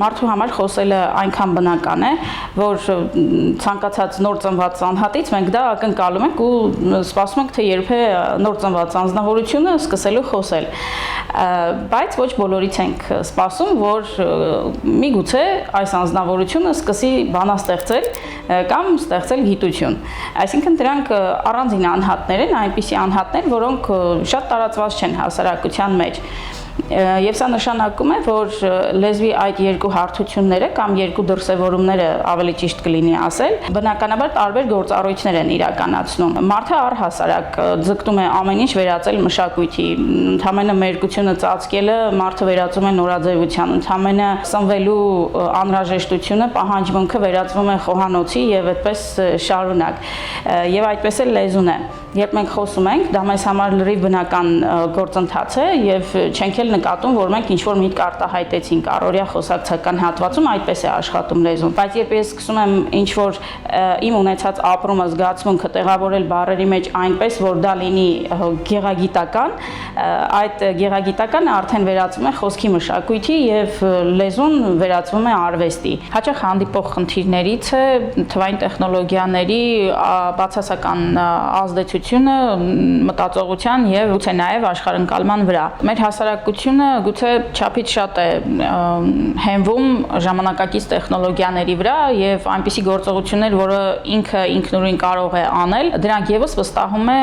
Մարդու համար խոսելը այնքան բնական է, որ ցանկացած նոր ծնված անհատից մենք դա ակնկալում ենք ու սպասում ենք, թե երբ է նոր ծնված անձնավորությունը սկսելու խոսել։ Բայց ոչ բոլորից ենք սպասում, որ միգուցե այս անձնավորությունը սկսի բանաստեղծել կամ ստեղծել գիտություն։ Այսինքն դրանք առանձին անհատներ են, այնպիսի անհատներ, որոնք շատ տարածված չեն հասարակության մեջ։ Եվ սա նշանակում է, որ լեզվի այդ երկու հարթությունները կամ երկու դրսևորումները ավելի ճիշտ կլինի ասել, բնականաբար տարբեր գործառույթներ են իրականացնում։ Մարդը առհասարակ ձգտում է ամեն ինչ վերածել մշակույթի, ընդհանրապես մերկությունը ծածկելը մարդը վերածում է նորաձևության, ընդհանրապես սնվելու անհրաժեշտությունը, պահանջմունքը վերածվում է խոհանոցի եւ այդպես շարունակ։ Եվ այդպես էլ լեզուն է։ Երբ մենք խոսում ենք, դա մեզ համար լրիվ բնական գործընթաց է եւ չենք էլ նկատում, որ մենք ինչ-որ միտք արտահայտեցինք առօրյա խոսակցական հատվածում, այդպես է աշխատում լեզուն։ Բայց երբ ես սկսում եմ ինչ-որ իմ ունեցած ապրումը, զգացմունքը տեղավորել բառերի մեջ այնպես, որ դա լինի գեղագիտական, այդ գեղագիտականը արդեն վերածվում է խոսքի մշակույթի եւ լեզուն վերածվում է արվեստի։ Հաճախ հանդիպող խնդիրներից է թվային տեխնոլոգիաների բացասական ազդեցությունը մտածողության եւ գուցե նաեւ աշխարհընկալման վրա։ Մեր հասարակությունը գուցե չափից շատ է հենվում ժամանակակից տեխնոլոգիաների վրա եւ այնպիսի գործողություններ, որը ինքը ինքնուրույն կարող է անել, դրանք եւս վստահում է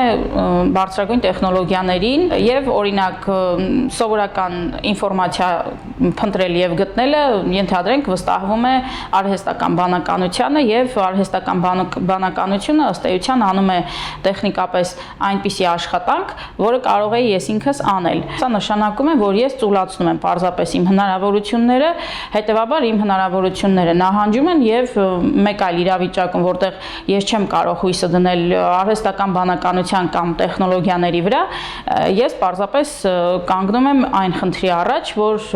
բարձրագույն տեխնոլոգիաներին եւ օրինակ սովորական ինֆորմացիա փնտրել եւ գտնելը ենթադրենք վստահվում է արհեստական բանականությանը եւ արհեստական բանականությունը ըստ էության անում է տեխնիկապես այնպիսի աշխատանք, որը կարող է ես ինքս անել։ Սա նշանակում է, որ ես ծուլացնում եմ պարզապես իմ հնարավորությունները, հետեւաբար իմ հնարավորությունները նահանջում են եւ մեկ այլ իրավիճակում, որտեղ ես չեմ կարող հույսը դնել արհեստական բանականության կամ տեխնոլոգիաների վրա, ես պարզապես կանգնում եմ այն խնդրի առաջ, որ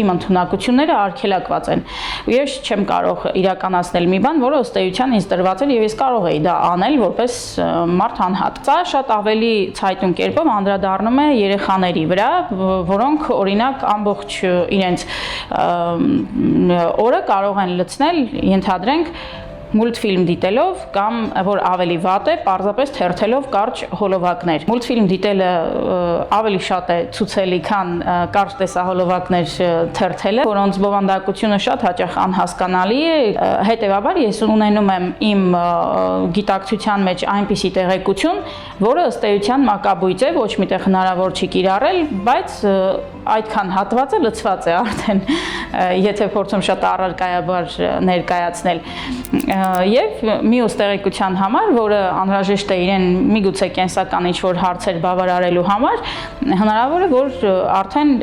իմ ընդունակությունները արգելակված են։ Ես չեմ կարող իրականացնել մի բան, որը ըստ էության ինձ տրված էր եւ ես կարող էի դա անել որպես մարդ անհատ։ Սա շատ ավելի ցայտուն կերպով անդրադառնում է երեխաների վրա, որոնք օրինակ ամբողջ իրենց օրը կարող են լցնել, ենթադրենք մուլտֆիլմ դիտելով կամ որ ավելի վատ է, պարզապես թերթելով կարճ հոլովակներ։ Մուլտֆիլմ դիտելը ավելի շատ է ցուցելի, քան կարճ տեսահոլովակներ թերթելը, որոնց բովանդակությունը շատ հաճախ անհասկանալի է։ Հետևաբար ես ունենում եմ իմ գիտակցության մեջ այնպիսի տեղեկություն, որը ըստ էության մակաբույծ է, ոչ միտեղ հնարավոր չի կիրառել, բայց այդքան հատվածը լցված է արդեն, եթե փորձում շատ առարկայաբար ներկայացնել։ Եվ մյուս տեղեկության համար, որը անհրաժեշտ է իրեն միգուցե կենսական ինչ-որ հարցեր բավարարելու համար, հնարավոր է, որ արդեն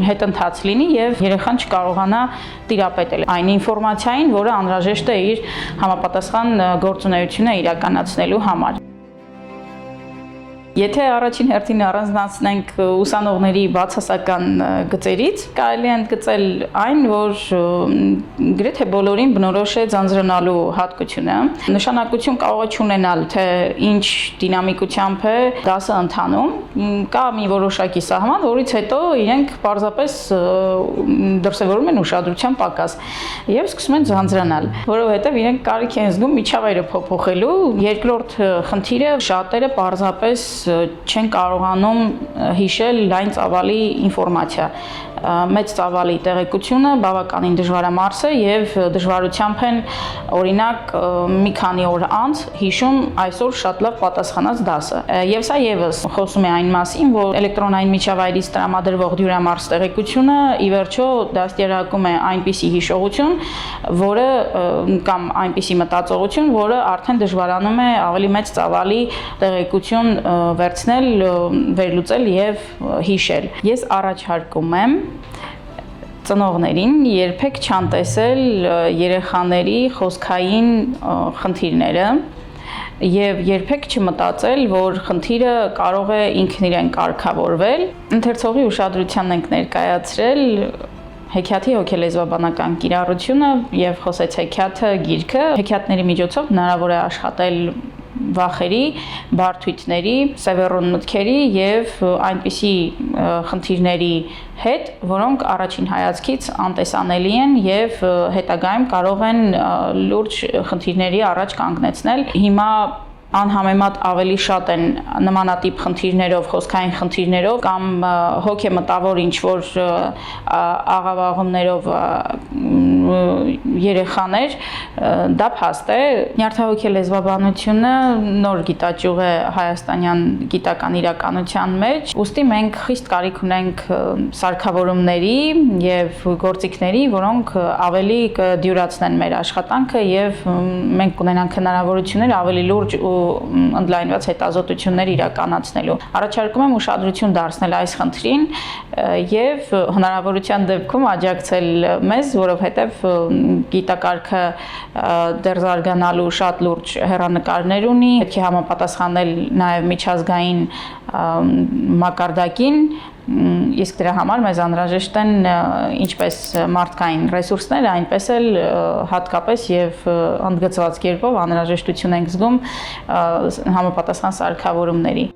հետընթաց լինի եւ երեխան չկարողանա տիրապետել այն ինֆորմացիային, որը անհրաժեշտ է իր համապատասխան գործունեությունը իրականացնելու համար։ Եթե առաջին հերթին առանձնացնենք ուսանողների բացասական գծերից, կարելի է ընդգծել այն, որ գրեթե բոլորին բնորոշ է ձանձրանալու հատկությունը։ Նշանակություն կարող է չունենալ, թե ինչ դինամիկությամբ է դասը ընթանում, կա մի որոշակի սահման, որից հետո իրենք պարզապես դրսևորում են ուշադրության պակաս եւ սկսում են ձանձրանալ, որովհետեւ իրենք կարիք են զգում միջավայրը փոփոխելու։ Երկրորդ խնդիրը շատերը պարզապես չեն կարողանում հիշել լայն ծավալի ինֆորմացիա։ Մեծ ծավալի տեղեկությունը բավականին դժվարամարս է եւ դժվարությամբ են օրինակ մի քանի օր անց հիշում այսօր շատ լավ պատասխանած դասը։ Եվ սա եւս խոսում է այն մասին, որ էլեկտրոնային միջավայրից տրամադրվող դյուրամարս տեղեկությունը ի վերջո դաստիարակում է այնպիսի հիշողություն, որը կամ այնպիսի մտածողություն, որը արդեն դժվարանում է ավելի մեծ ծավալի տեղեկություն վերցնել, վերլուծել եւ հիշել։ Ես առաջարկում եմ ծնողներին երբեք չանտեսել երեխաների խոսքային խնդիրները եւ երբեք չմտածել, որ խնդիրը կարող է ինքն իրեն կարգավորվել։ Ընթերցողի ուշադրությանն ենք ներկայացրել հեքիաթի հոգելեզվաբանական կիրառությունը եւ խոսեց հեքիաթը գիրքը։ Հեքիաթների միջոցով հնարավոր է աշխատել վախերի, բարդույթների, սևեռուն մտքերի եւ այնպիսի խնդիրների հետ, որոնք առաջին հայացքից անտեսանելի են եւ հետագայում կարող են լուրջ խնդիրների առաջ կանգնեցնել։ Հիմա անհամեմատ ավելի շատ են նմանատիպ խնդիրներով, խոսքային խնդիրներով կամ հոգեմտավոր ինչ-որ աղավաղումներով երեխաներ, դա փաստ է։ Նյարդահոգի լեզվաբանությունը նոր գիտաճյուղ է հայաստանյան գիտական իրականության մեջ, ուստի մենք խիստ կարիք ունենք սարքավորումների եւ գործիքների, որոնք ավելի կդյուրացնեն մեր աշխատանքը եւ մենք կունենանք հնարավորություններ ավելի լուրջ ու ընդլայնված հետազոտություններ իրականացնելու։ Առաջարկում եմ ուշադրություն դարձնել այս խնդրին եւ հնարավորության դեպքում աջակցել մեզ, որովհետեւ գիտակարգը դեռ զարգանալու շատ լուրջ հեռանկարներ ունի, պետք է համապատասխանել նաեւ միջազգային մակարդակին, իսկ դրա համար մեզ անհրաժեշտ են ինչպես մարդկային ռեսուրսներ, այնպես էլ հատկապես եւ ընդգծված կերպով անհրաժեշտություն ենք զգում համապատասխան սարքավորումների։